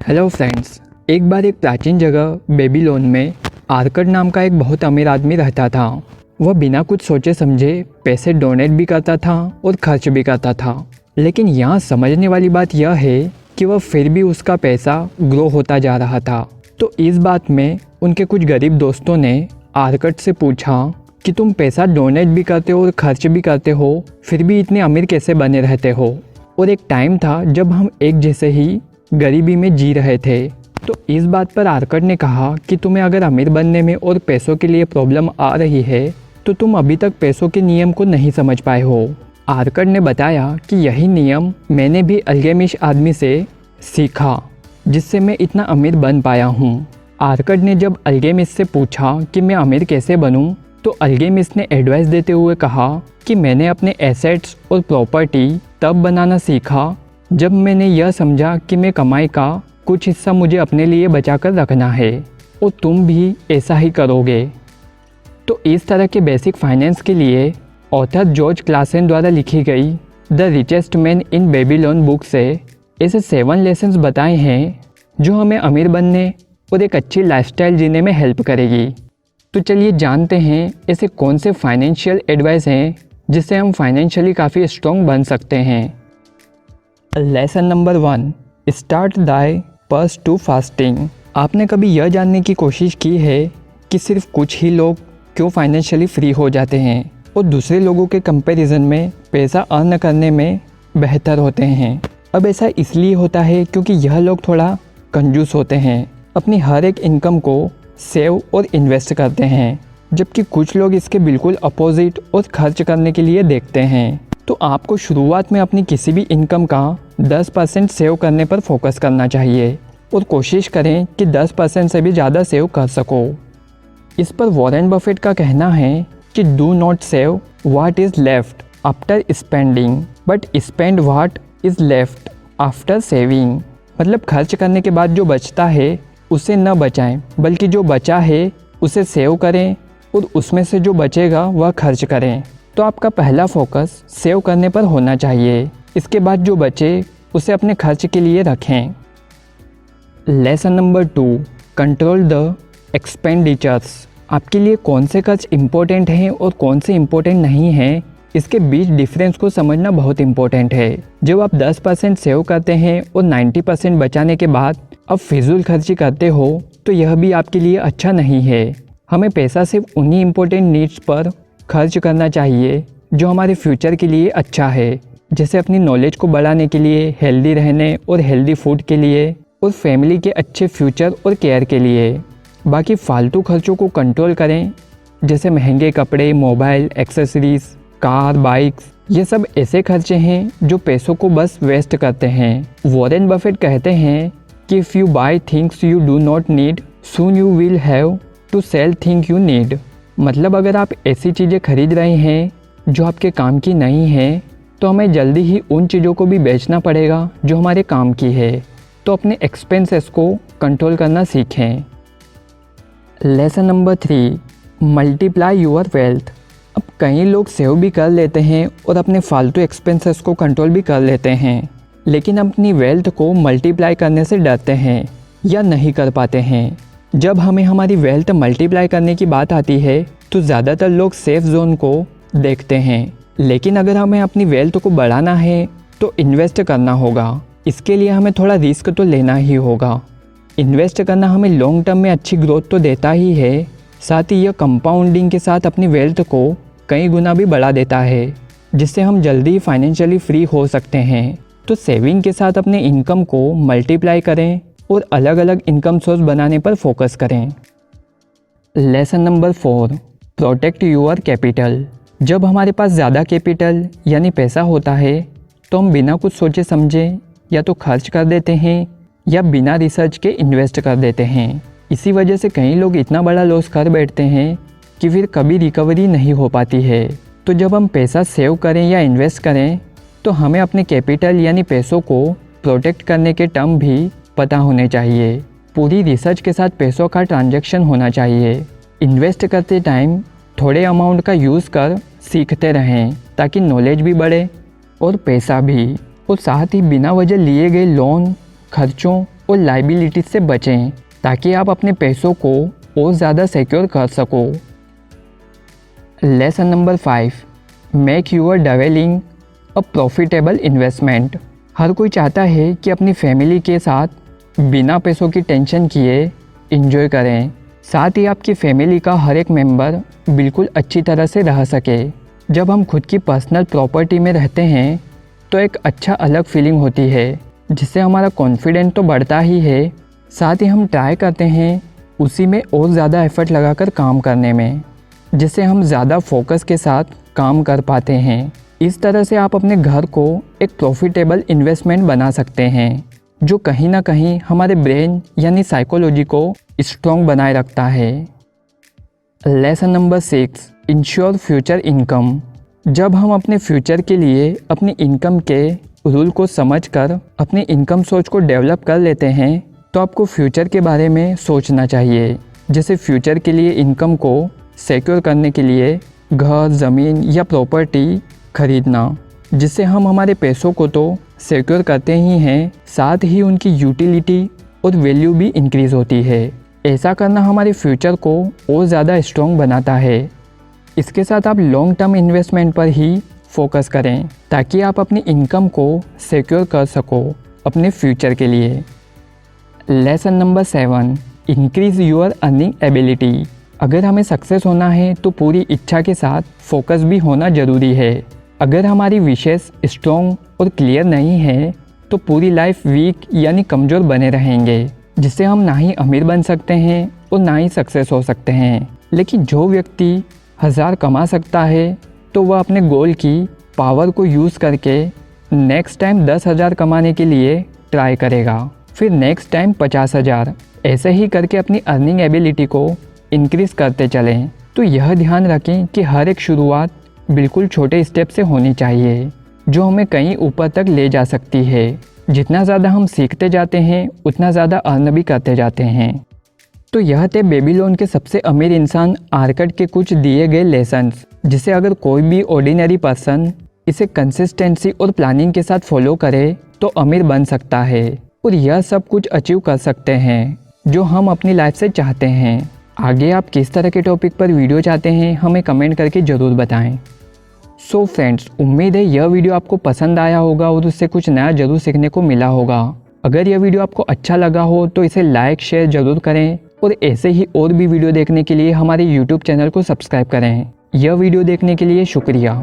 Hello friends. एक बार एक प्राचीन जगह बेबीलोन में आर्कड नाम का एक बहुत अमीर आदमी रहता था। वह बिना कुछ सोचे समझे पैसे डोनेट भी करता था और खर्च भी करता था। लेकिन यहाँ समझने वाली बात यह है कि वह फिर भी उसका पैसा ग्रो होता जा रहा था। तो इस बात में उनके कुछ गरीब दोस्तों ने आर्कड से पूछा कि तुम पैसा डोनेट भी करते हो और खर्च भी करते हो, फिर भी इतने अमीर कैसे बने रहते हो। और एक टाइम था जब हम एक जैसे ही गरीबी में जी रहे थे। तो इस बात पर आर्कड ने कहा कि तुम्हें अगर अमीर बनने में और पैसों के लिए प्रॉब्लम आ रही है तो तुम अभी तक पैसों के नियम को नहीं समझ पाए हो। आर्कड ने बताया कि यही नियम मैंने भी अल्केमिस्ट आदमी से सीखा, जिससे मैं इतना अमीर बन पाया हूँ। आर्कड ने जब अल्केमिस्ट से पूछा कि मैं अमीर कैसे बनूँ, तो अल्केमिस्ट ने एडवाइस देते हुए कहा कि मैंने अपने एसेट्स और प्रॉपर्टी तब बनाना सीखा जब मैंने यह समझा कि मैं कमाई का कुछ हिस्सा मुझे अपने लिए बचाकर रखना है, और तुम भी ऐसा ही करोगे। तो इस तरह के बेसिक फाइनेंस के लिए ऑथर जॉर्ज क्लासन द्वारा लिखी गई the richest man in Babylon book से ऐसे 7 लेसन्स बताए हैं जो हमें अमीर बनने और एक अच्छी लाइफस्टाइल जीने में हेल्प करेगी। तो चलिए जानते हैं ऐसे कौन से फाइनेंशियल एडवाइस हैं जिससे हम फाइनेंशियली काफ़ी स्ट्रॉन्ग बन सकते हैं। Lesson number 1, start thy purse to fasting. आपने कभी यह जानने की कोशिश की है कि सिर्फ कुछ ही लोग क्यों फाइनेंशियली फ्री हो जाते हैं और दूसरे लोगों के कंपैरिजन में पैसा अर्न करने में बेहतर होते हैं। अब ऐसा इसलिए होता है क्योंकि यह लोग थोड़ा कंजूस होते हैं, अपनी हर एक इनकम को सेव और इन्वेस्ट करते हैं, जबकि कुछ लोग इसके बिल्कुल अपोजिट और खर्च करने के लिए देखते हैं। तो आपको शुरुआत में अपनी किसी भी इनकम का 10% सेव करने पर फोकस करना चाहिए और कोशिश करें कि 10% से भी ज़्यादा सेव कर सको। इस पर वॉरेन बफेट का कहना है कि do not save what is left after spending but spend what is left after saving. मतलब खर्च करने के बाद जो बचता है उसे न बचाएं, बल्कि जो बचा है उसे सेव करें और उसमें से जो बचेगा वह खर्च करें। तो आपका पहला फोकस सेव करने पर होना चाहिए। इसके बाद जो बचे उसे अपने खर्च के लिए रखें। Lesson number 2, control the expenditures. आपके लिए कौन से खर्च इम्पोर्टेंट हैं और कौन से इम्पोर्टेंट नहीं हैं, इसके बीच डिफरेंस को समझना बहुत इम्पोर्टेंट है। जब आप 10% सेव करते हैं और 90% बचाने के बाद अब फिजूल खर्ची करते हो तो यह भी आपके लिए अच्छा नहीं है। हमें पैसा सिर्फ उन्हीं इम्पोर्टेंट नीड्स पर खर्च करना चाहिए जो हमारे फ्यूचर के लिए अच्छा है, जैसे अपनी नॉलेज को बढ़ाने के लिए, हेल्दी रहने और हेल्दी फूड के लिए, और फैमिली के अच्छे फ्यूचर और केयर के लिए। बाकी फालतू खर्चों को कंट्रोल करें, जैसे महंगे कपड़े, मोबाइल, एक्सेसरीज, कार, बाइक्स। ये सब ऐसे खर्चे हैं जो पैसों को बस वेस्ट करते हैं। वॉरेन बफेट कहते हैं कि if you buy things you do not need soon you will have to sell thing you need. मतलब अगर आप ऐसी चीज़ें खरीद रहे हैं जो आपके काम की नहीं है तो हमें जल्दी ही उन चीज़ों को भी बेचना पड़ेगा जो हमारे काम की है। तो अपने एक्सपेंसेस को कंट्रोल करना सीखें। Lesson number 3, multiply your wealth. अब कई लोग सेव भी कर लेते हैं और अपने फालतू एक्सपेंसेस को कंट्रोल भी कर लेते हैं, लेकिन अपनी वेल्थ को मल्टीप्लाई करने से डरते हैं या नहीं कर पाते हैं। जब हमें हमारी वेल्थ मल्टीप्लाई करने की बात आती है तो ज़्यादातर लोग सेफ जोन को देखते हैं, लेकिन अगर हमें अपनी वेल्थ को बढ़ाना है तो इन्वेस्ट करना होगा। इसके लिए हमें थोड़ा रिस्क तो लेना ही होगा। इन्वेस्ट करना हमें लॉन्ग टर्म में अच्छी ग्रोथ तो देता ही है, साथ ही यह कंपाउंडिंग के साथ अपनी वेल्थ को कई गुना भी बढ़ा देता है, जिससे हम जल्दी फाइनेंशियली फ्री हो सकते हैं। तो सेविंग के साथ अपने इनकम को मल्टीप्लाई करें और अलग अलग इनकम सोर्स बनाने पर फोकस करें। Lesson number 4, protect your capital. जब हमारे पास ज़्यादा कैपिटल यानी पैसा होता है तो हम बिना कुछ सोचे समझे या तो खर्च कर देते हैं या बिना रिसर्च के इन्वेस्ट कर देते हैं। इसी वजह से कई लोग इतना बड़ा लॉस कर बैठते हैं कि फिर कभी रिकवरी नहीं हो पाती है। तो जब हम पैसा सेव करें या इन्वेस्ट करें तो हमें अपने कैपिटल यानी पैसों को प्रोटेक्ट करने के टर्म भी पता होने चाहिए। पूरी रिसर्च के साथ पैसों का ट्रांजैक्शन होना चाहिए। इन्वेस्ट करते टाइम थोड़े अमाउंट का यूज़ कर सीखते रहें ताकि नॉलेज भी बढ़े और पैसा भी। और साथ ही बिना वजह लिए गए लोन, खर्चों और लाइबिलिटीज से बचें ताकि आप अपने पैसों को और ज़्यादा सिक्योर कर सको। Lesson number 5, make your dwelling a profitable investment. हर कोई चाहता है कि अपनी फैमिली के साथ बिना पैसों की टेंशन किए एंजॉय करें, साथ ही आपकी फैमिली का हर एक मेंबर बिल्कुल अच्छी तरह से रह सके। जब हम खुद की पर्सनल प्रॉपर्टी में रहते हैं तो एक अच्छा अलग फीलिंग होती है, जिससे हमारा कॉन्फिडेंस तो बढ़ता ही है, साथ ही हम ट्राई करते हैं उसी में और ज़्यादा एफर्ट लगाकर काम करने में, जिससे हम ज़्यादा फोकस के साथ काम कर पाते हैं। इस तरह से आप अपने घर को एक प्रॉफिटेबल इन्वेस्टमेंट बना सकते हैं, जो कहीं ना कहीं हमारे ब्रेन यानी साइकोलॉजी को स्ट्रॉन्ग बनाए रखता है। Lesson number 6, ensure future income. जब हम अपने फ्यूचर के लिए अपनी इनकम के रूल को समझकर अपनी इनकम सोच को डेवलप कर लेते हैं तो आपको फ्यूचर के बारे में सोचना चाहिए। जैसे फ्यूचर के लिए इनकम को सिक्योर करने के लिए घर, ज़मीन या प्रॉपर्टी खरीदना, जिससे हम हमारे पैसों को तो सिक्योर करते ही हैं, साथ ही उनकी यूटिलिटी और वैल्यू भी इंक्रीज़ होती है। ऐसा करना हमारे फ्यूचर को और ज़्यादा स्ट्रॉन्ग बनाता है। इसके साथ आप लॉन्ग टर्म इन्वेस्टमेंट पर ही फोकस करें ताकि आप अपनी इनकम को सिक्योर कर सको अपने फ्यूचर के लिए। Lesson number 7, increase your earning ability. अगर हमें सक्सेस होना है तो पूरी इच्छा के साथ फोकस भी होना ज़रूरी है। अगर हमारी विशेष स्ट्रॉन्ग और क्लियर नहीं है तो पूरी लाइफ वीक यानी कमज़ोर बने रहेंगे, जिससे हम ना ही अमीर बन सकते हैं और ना ही सक्सेस हो सकते हैं। लेकिन जो व्यक्ति 1000 कमा सकता है तो वह अपने गोल की पावर को यूज़ करके नेक्स्ट टाइम 10,000 कमाने के लिए ट्राई करेगा, फिर नेक्स्ट टाइम 50,000, ऐसे ही करके अपनी अर्निंग एबिलिटी को इंक्रीज़ करते चलें। तो यह ध्यान रखें कि हर एक शुरुआत बिल्कुल छोटे स्टेप से होनी चाहिए, जो हमें कहीं ऊपर तक ले जा सकती है। जितना ज़्यादा हम सीखते जाते हैं उतना ज़्यादा अर्न भी करते जाते हैं। तो यह थे बेबीलोन के सबसे अमीर इंसान आर्कट के कुछ दिए गए लेसन्स, जिसे अगर कोई भी ऑर्डिनरी पर्सन इसे कंसिस्टेंसी और प्लानिंग के साथ फॉलो करे तो अमीर बन सकता है और यह सब कुछ अचीव कर सकते हैं जो हम अपनी लाइफ से चाहते हैं। आगे आप किस तरह के टॉपिक पर वीडियो चाहते हैं हमें कमेंट करके ज़रूर बताएं। सो फ्रेंड्स, उम्मीद है यह वीडियो आपको पसंद आया होगा और उससे कुछ नया ज़रूर सीखने को मिला होगा। अगर यह वीडियो आपको अच्छा लगा हो तो इसे लाइक शेयर ज़रूर करें और ऐसे ही और भी वीडियो देखने के लिए हमारे YouTube चैनल को सब्सक्राइब करें। यह वीडियो देखने के लिए शुक्रिया।